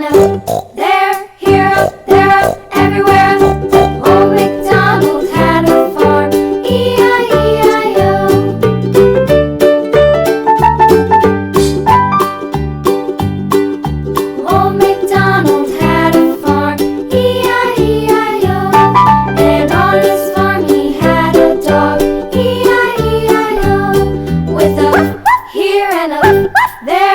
and a there, here, up, there, up, everywhere. Old MacDonald had a farm, E-I-E-I-O. Old MacDonald had a farm, E-I-E-I-O. And on his farm he had a dog, E-I-E-I-O. With a here and a there.